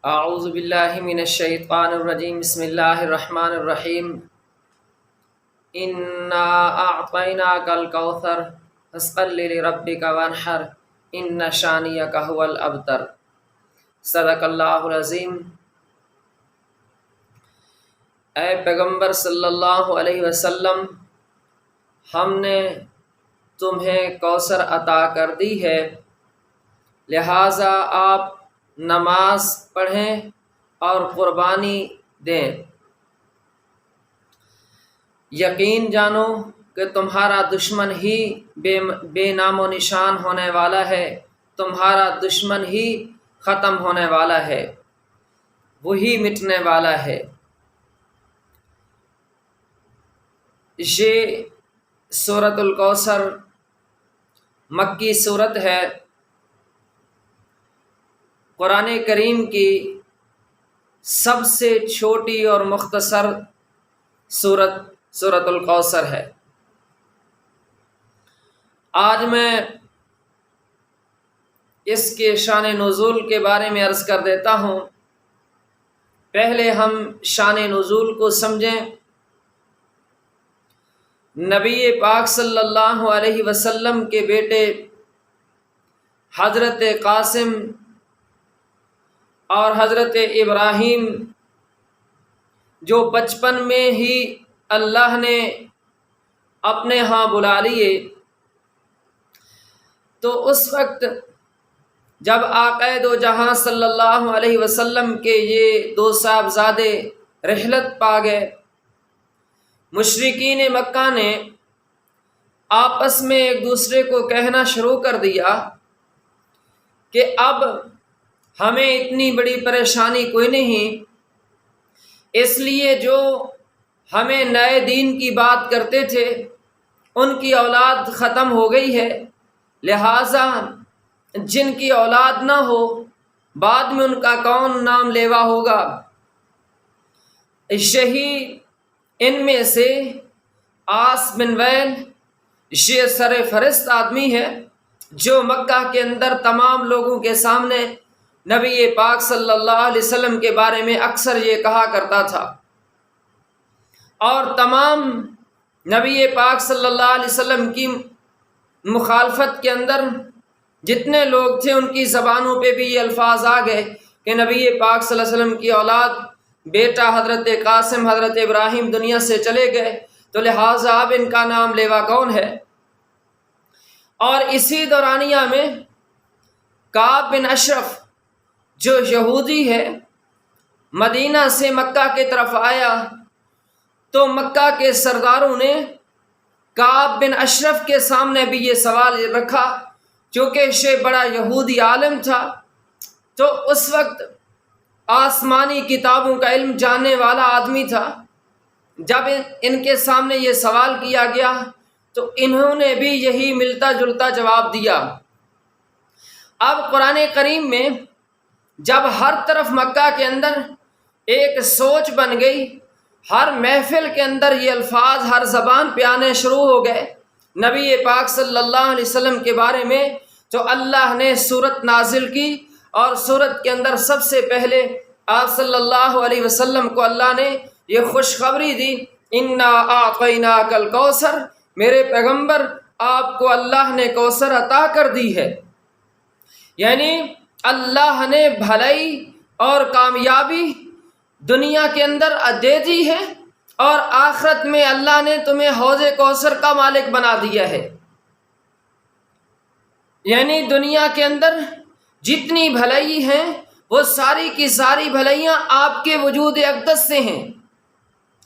اعوذ باللہ من الشیطان الرجیم بسم اللہ الرحمن الرحیم انا اعطیناک الکوثر فصل لربک وانحر ان شانیک هو الابتر صدق اللہ العظیم۔ اے پیغمبر صلی اللہ علیہ وسلم، ہم نے تمہیں کوثر عطا کر دی ہے، لہٰذا آپ نماز پڑھیں اور قربانی دیں۔ یقین جانو کہ تمہارا دشمن ہی بے نام و نشان ہونے والا ہے، تمہارا دشمن ہی ختم ہونے والا ہے، وہی مٹنے والا ہے۔ یہ سورۃ الکوثر مکی سورت ہے، قرآن کریم کی سب سے چھوٹی اور مختصر سورۃ الکوثر ہے۔ آج میں اس کے شان نزول کے بارے میں عرض کر دیتا ہوں۔ پہلے ہم شان نزول کو سمجھیں۔ نبی پاک صلی اللہ علیہ وسلم کے بیٹے حضرت قاسم اور حضرت ابراہیم جو بچپن میں ہی اللہ نے اپنے ہاں بلا لیے، تو اس وقت جب آقا دو جہاں صلی اللہ علیہ وسلم کے یہ دو صاحبزادے رحلت پا گئے، مشرکین مکہ نے آپس میں ایک دوسرے کو کہنا شروع کر دیا کہ اب ہمیں اتنی بڑی پریشانی کوئی نہیں، اس لیے جو ہمیں نئے دین کی بات کرتے تھے ان کی اولاد ختم ہو گئی ہے، لہٰذا جن کی اولاد نہ ہو بعد میں ان کا کون نام لیوا ہوگا؟ یہی ان میں سے آس بن ویل یہ سر فہرست آدمی ہے جو مکہ کے اندر تمام لوگوں کے سامنے نبی پاک صلی اللہ علیہ وسلم کے بارے میں اکثر یہ کہا کرتا تھا، اور تمام نبی پاک صلی اللہ علیہ وسلم کی مخالفت کے اندر جتنے لوگ تھے ان کی زبانوں پہ بھی یہ الفاظ آ گئے کہ نبی پاک صلی اللہ علیہ وسلم کی اولاد بیٹا حضرت قاسم حضرت ابراہیم دنیا سے چلے گئے، تو لہٰذا اب ان کا نام لیوا کون ہے؟ اور اسی دورانیہ میں کعب بن اشرف جو یہودی ہے مدینہ سے مکہ کی طرف آیا، تو مکہ کے سرداروں نے کعب بن اشرف کے سامنے بھی یہ سوال رکھا، چونکہ یہ بڑا یہودی عالم تھا، تو اس وقت آسمانی کتابوں کا علم جاننے والا آدمی تھا۔ جب ان کے سامنے یہ سوال کیا گیا تو انہوں نے بھی یہی ملتا جلتا جواب دیا۔ اب قرآن کریم میں جب ہر طرف مکہ کے اندر ایک سوچ بن گئی، ہر محفل کے اندر یہ الفاظ ہر زبان پہ آنے شروع ہو گئے نبی پاک صلی اللہ علیہ وسلم کے بارے میں، تو اللہ نے سورت نازل کی، اور سورت کے اندر سب سے پہلے آپ صلی اللہ علیہ وسلم کو اللہ نے یہ خوشخبری دی، انا اعطیناک الکوثر، میرے پیغمبر آپ کو اللہ نے کوثر عطا کر دی ہے۔ یعنی اللہ نے بھلائی اور کامیابی دنیا کے اندر دے دی ہے، اور آخرت میں اللہ نے تمہیں حوض کوثر کا مالک بنا دیا ہے۔ یعنی دنیا کے اندر جتنی بھلائی ہیں وہ ساری کی ساری بھلائیاں آپ کے وجود اقدس سے ہیں،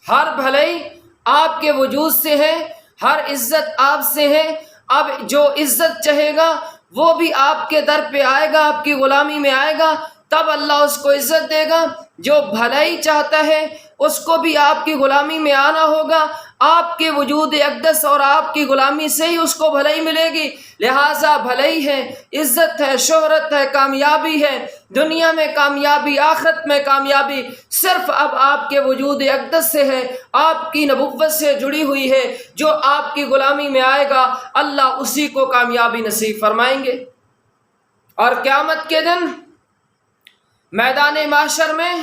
ہر بھلائی آپ کے وجود سے ہے، ہر عزت آپ سے ہے۔ اب جو عزت چاہے گا وہ بھی آپ کے در پہ آئے گا، آپ کی غلامی میں آئے گا، تب اللہ اس کو عزت دے گا۔ جو بھلائی چاہتا ہے اس کو بھی آپ کی غلامی میں آنا ہوگا، آپ کے وجود اقدس اور آپ کی غلامی سے ہی اس کو بھلائی ملے گی۔ لہٰذا بھلائی ہے، عزت ہے، شہرت ہے، کامیابی ہے، دنیا میں کامیابی، آخرت میں کامیابی صرف اب آپ کے وجود اقدس سے ہے، آپ کی نبوت سے جڑی ہوئی ہے۔ جو آپ کی غلامی میں آئے گا اللہ اسی کو کامیابی نصیب فرمائیں گے۔ اور قیامت کے دن میدان محشر میں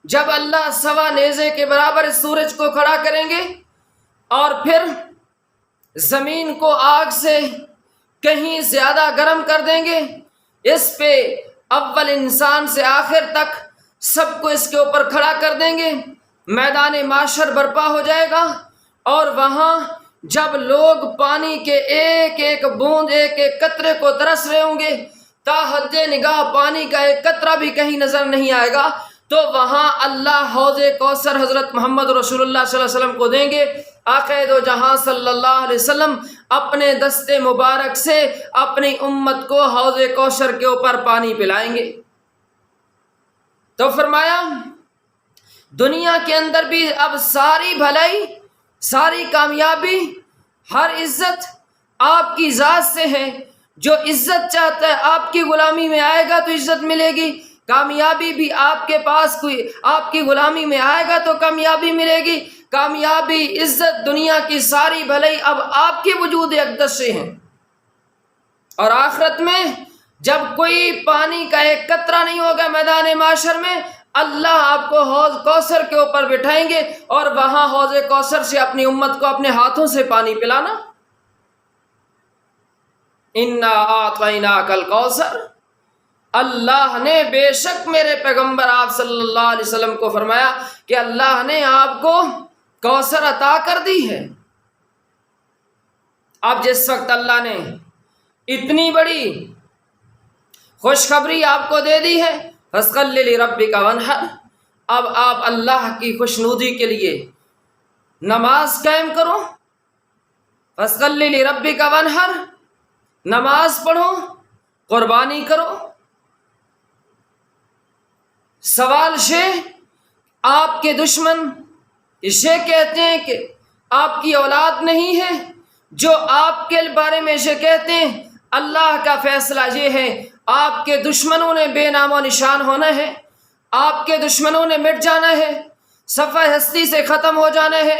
جب اللہ سوا نیزے کے برابر اس سورج کو کھڑا کریں گے اور پھر زمین کو آگ سے کہیں زیادہ گرم کر دیں گے، اس پہ اول انسان سے آخر تک سب کو اس کے اوپر کھڑا کر دیں گے، میدان محشر برپا ہو جائے گا، اور وہاں جب لوگ پانی کے ایک ایک بوند ایک ایک قطرے کو ترس رہے ہوں گے، تا حد نگاہ پانی کا ایک قطرہ بھی کہیں نظر نہیں آئے گا، تو وہاں اللہ حوض کوثر حضرت محمد رسول اللہ صلی اللہ علیہ وسلم کو دیں گے۔ آقا دو جہاں صلی اللہ علیہ وسلم اپنے دست مبارک سے اپنی امت کو حوض کوثر کے اوپر پانی پلائیں گے۔ تو فرمایا دنیا کے اندر بھی اب ساری بھلائی، ساری کامیابی، ہر عزت آپ کی ذات سے ہے۔ جو عزت چاہتا ہے آپ کی غلامی میں آئے گا تو عزت ملے گی، کامیابی بھی آپ کے پاس کوئی آپ کی غلامی میں آئے گا تو کامیابی ملے گی۔ کامیابی، عزت، دنیا کی ساری بھلائی اب آپ کے وجود اقدس سے ہیں۔ اور آخرت میں جب کوئی پانی کا ایک قطرہ نہیں ہوگا میدان معاشر میں، اللہ آپ کو حوض کوثر کے اوپر بٹھائیں گے اور وہاں حوض کوثر سے اپنی امت کو اپنے ہاتھوں سے پانی پلانا۔ انا اعطیناک الکوثر، اللہ نے بے شک میرے پیغمبر آپ صلی اللہ علیہ وسلم کو فرمایا کہ اللہ نے آپ کو کوثر عطا کر دی ہے۔ اب جس وقت اللہ نے اتنی بڑی خوشخبری آپ کو دے دی ہے، فَصَلِّ لِرَبِّكَ وَانْحَرْ، اب آپ اللہ کی خوشنودی کے لیے نماز قائم کرو۔ فَصَلِّ لِرَبِّكَ وَانْحَرْ، نماز پڑھو، قربانی کرو۔ سوال یہ، آپ کے دشمن یہ کہتے ہیں کہ آپ کی اولاد نہیں ہے، جو آپ کے بارے میں یہ کہتے ہیں، اللہ کا فیصلہ یہ ہے آپ کے دشمنوں نے بے نام و نشان ہونا ہے، آپ کے دشمنوں نے مٹ جانا ہے، صفحہ ہستی سے ختم ہو جانا ہے۔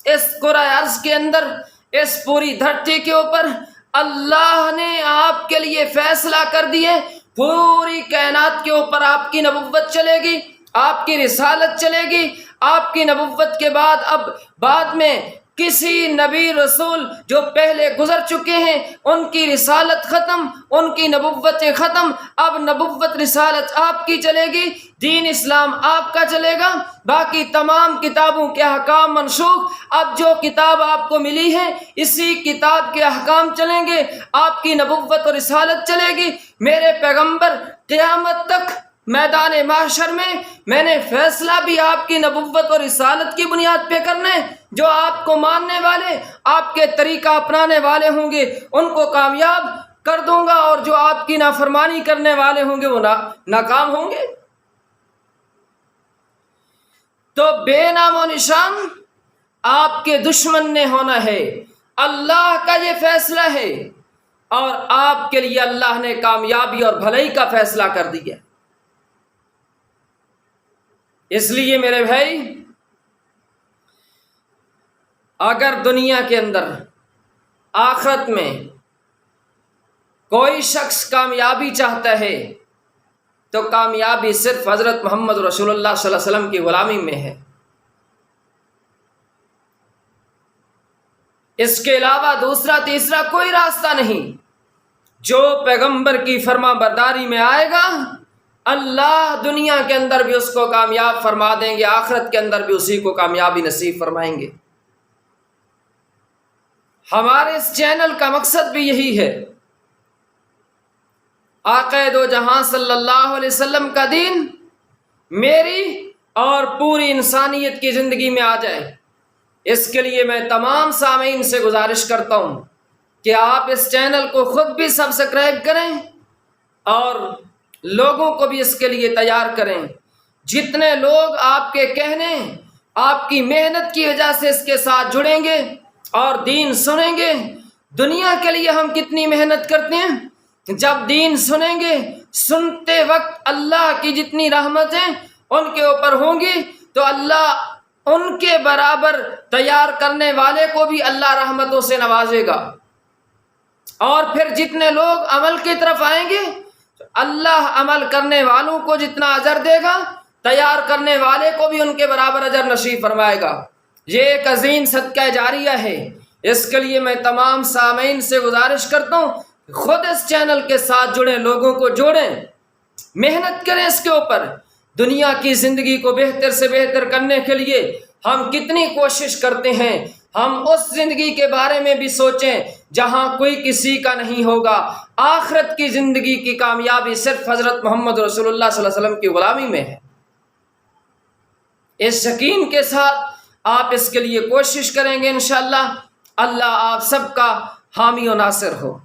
اس کرۂ ارض کے اندر، اس پوری دھرتی کے اوپر اللہ نے آپ کے لیے فیصلہ کر دیے، پوری کائنات کے اوپر آپ کی نبوت چلے گی، آپ کی رسالت چلے گی۔ آپ کی نبوت کے بعد میں کسی نبی رسول جو پہلے گزر چکے ہیں ان کی رسالت ختم، ان کی نبوت ختم، اب نبوت رسالت آپ کی چلے گی، دین اسلام آپ کا چلے گا، باقی تمام کتابوں کے احکام منسوخ۔ اب جو کتاب آپ کو ملی ہے اسی کتاب کے احکام چلیں گے، آپ کی نبوت اور رسالت چلے گی۔ میرے پیغمبر قیامت تک میدان محشر میں نے فیصلہ بھی آپ کی نبوت اور رسالت کی بنیاد پہ کرنا ہے۔ جو آپ کو ماننے والے، آپ کے طریقہ اپنانے والے ہوں گے ان کو کامیاب کر دوں گا، اور جو آپ کی نافرمانی کرنے والے ہوں گے وہ ناکام ہوں گے۔ تو بے نام و نشان آپ کے دشمن نے ہونا ہے، اللہ کا یہ فیصلہ ہے، اور آپ کے لیے اللہ نے کامیابی اور بھلائی کا فیصلہ کر دیا۔ اس لیے میرے بھائی، اگر دنیا کے اندر آخرت میں کوئی شخص کامیابی چاہتا ہے تو کامیابی صرف حضرت محمد رسول اللہ صلی اللہ علیہ وسلم کی غلامی میں ہے۔ اس کے علاوہ دوسرا تیسرا کوئی راستہ نہیں۔ جو پیغمبر کی فرما برداری میں آئے گا اللہ دنیا کے اندر بھی اس کو کامیاب فرما دیں گے، آخرت کے اندر بھی اسی کو کامیابی نصیب فرمائیں گے۔ ہمارے اس چینل کا مقصد بھی یہی ہے، آقا دو جہاں صلی اللہ علیہ وسلم کا دین میری اور پوری انسانیت کی زندگی میں آ جائے۔ اس کے لیے میں تمام سامعین سے گزارش کرتا ہوں کہ آپ اس چینل کو خود بھی سبسکرائب کریں اور لوگوں کو بھی اس کے لیے تیار کریں۔ جتنے لوگ آپ کے کہنے، آپ کی محنت کی وجہ سے اس کے ساتھ جڑیں گے اور دین سنیں گے۔ دنیا کے لیے ہم کتنی محنت کرتے ہیں، جب دین سنیں گے، سنتے وقت اللہ کی جتنی رحمتیں ان کے اوپر ہوں گی تو اللہ ان کے برابر تیار کرنے والے کو بھی اللہ رحمتوں سے نوازے گا۔ اور پھر جتنے لوگ عمل کی طرف آئیں گے اللہ عمل کرنے والوں کو جتنا اجر دے گا، تیار کرنے والے کو بھی ان کے برابر اجر نصیب فرمائے گا۔ یہ ایک عظیم صدقہ جاریہ ہے۔ اس کے لیے میں تمام سامعین سے گزارش کرتا ہوں، خود اس چینل کے ساتھ جڑیں، لوگوں کو جوڑیں، محنت کریں اس کے اوپر۔ دنیا کی زندگی کو بہتر سے بہتر کرنے کے لیے ہم کتنی کوشش کرتے ہیں، ہم اس زندگی کے بارے میں بھی سوچیں جہاں کوئی کسی کا نہیں ہوگا۔ آخرت کی زندگی کی کامیابی صرف حضرت محمد رسول اللہ صلی اللہ علیہ وسلم کی غلامی میں ہے۔ اس یقین کے ساتھ آپ اس کے لیے کوشش کریں گے انشاءاللہ۔ اللہ آپ سب کا حامی و ناصر ہو۔